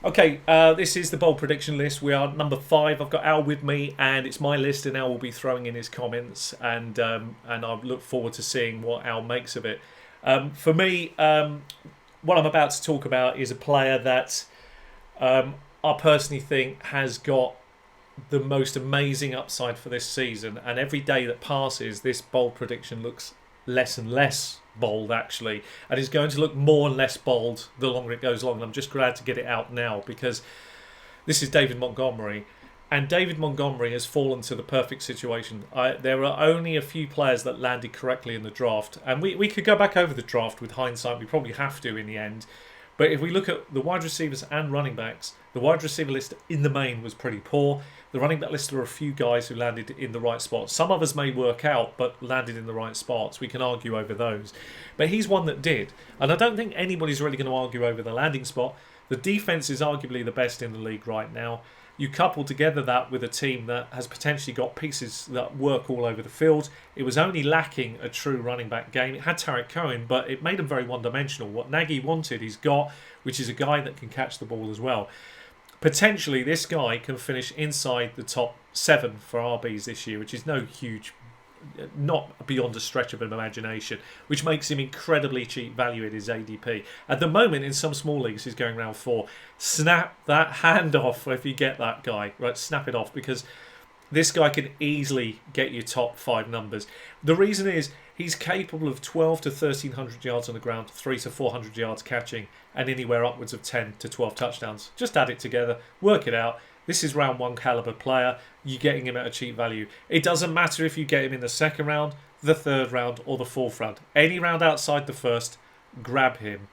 Okay, this is the bold prediction list. We are number 5. I've got Al with me, and it's my list, and Al will be throwing in his comments, and I look forward to seeing what Al makes of it. For me, what I'm about to talk about is a player that I personally think has got the most amazing upside for this season, and every day that passes, this bold prediction looks less and less bold actually, and it's going to look more and less bold the longer it goes along. And I'm just glad to get it out now because this is David Montgomery, and David Montgomery has fallen to the perfect situation. There are only a few players that landed correctly in the draft, and we could go back over the draft with hindsight. We probably have to in the end. But if we look at the wide receivers and running backs, the wide receiver list in the main was pretty poor. The running back list, there are a few guys who landed in the right spots. Some others may work out, but landed in the right spots. We can argue over those. But he's one that did. And I don't think anybody's really going to argue over the landing spot. The defence is arguably the best in the league right now. You couple together that with a team that has potentially got pieces that work all over the field. It was only lacking a true running back game. It had Tarek Cohen, but it made him very one-dimensional. What Nagy wanted, he's got, which is a guy that can catch the ball as well. Potentially, this guy can finish inside the top 7 for RBs this year, which is no huge, not beyond a stretch of an imagination, which makes him incredibly cheap value at his ADP. At the moment, in some small leagues, he's going round 4. Snap that hand off if you get that guy. Right, snap it off, because this guy can easily get you top 5 numbers. The reason is he's capable of 12 to 1,300 yards on the ground, 3 to 400 yards catching, and anywhere upwards of 10 to 12 touchdowns. Just add it together, work it out. This is round 1 caliber player. You're getting him at a cheap value. It doesn't matter if you get him in the 2nd round, the 3rd round, or the 4th round. Any round outside the 1st, grab him.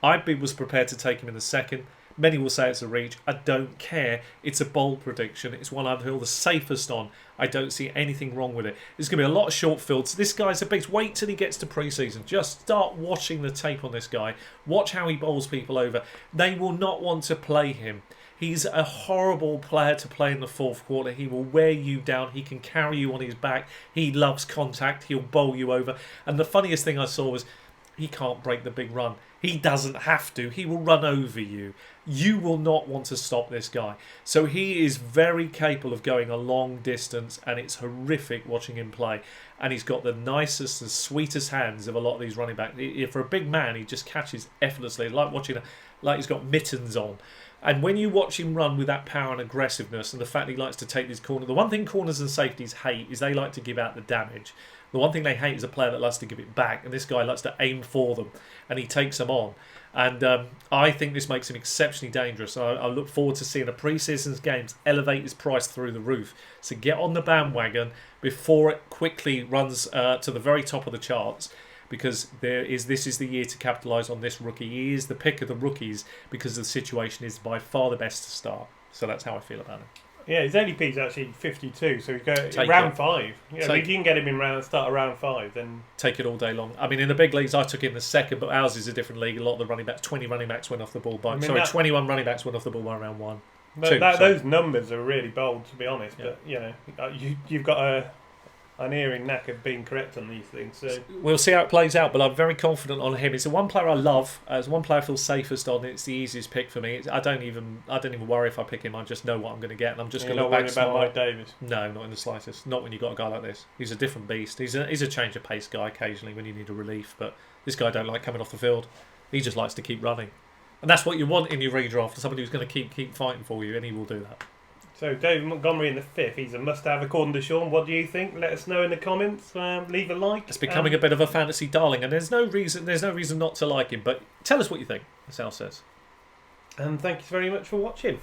Was prepared to take him in the 2nd. Many will say it's a reach. I don't care. It's a bold prediction. It's one I feel the safest on. I don't see anything wrong with it. There's going to be a lot of short fields. This guy's a beast. Wait till he gets to pre-season. Just start watching the tape on this guy. Watch how he bowls people over. They will not want to play him. He's a horrible player to play in the 4th quarter. He will wear you down. He can carry you on his back. He loves contact. He'll bowl you over. And the funniest thing I saw was he can't break the big run. He doesn't have to. He will run over you. You will not want to stop this guy. So he is very capable of going a long distance, and it's horrific watching him play. And he's got the nicest and sweetest hands of a lot of these running backs. For a big man, he just catches effortlessly, like he's got mittens on. And when you watch him run with that power and aggressiveness, and the fact that he likes to take these corners, the one thing corners and safeties hate is they like to give out the damage. The one thing they hate is a player that likes to give it back, and this guy likes to aim for them, and he takes them on. And I think this makes him exceptionally dangerous. I look forward to seeing a pre-season games elevate his price through the roof. So get on the bandwagon before it quickly runs to the very top of the charts, because this is the year to capitalise on this rookie. He is the pick of the rookies because the situation is by far the best to start. So that's how I feel about him. Yeah, his ADP is actually 52, so we go Take round it. 5. Yeah, if you can get him in start around 5, then take it all day long. I mean, in the big leagues, I took him the 2nd, but ours is a different league. A lot of the running backs, 20 running backs went off the ball by. 21 running backs went off the ball by round 1. Those numbers are really bold, to be honest. Yeah. But you've got an earring knack of being correct on these things. So we'll see how it plays out, but I'm very confident on him. It's the one player I love. It's one player I feel safest on. It's the easiest pick for me. I don't even worry if I pick him. I just know what I'm going to get, and I'm just going to look back about Mike Davis. No, not in the slightest. Not when you've got a guy like this. He's a different beast. He's a change of pace guy occasionally when you need a relief, but this guy don't like coming off the field. He just likes to keep running, and that's what you want in your redraft. Somebody who's going to keep fighting for you, and he will do that. So David Montgomery in the 5th, he's a must-have according to Sean. What do you think? Let us know in the comments. Leave a like. It's becoming a bit of a fantasy darling, and there's no reason not to like him. But tell us what you think, as Al says. And thank you very much for watching.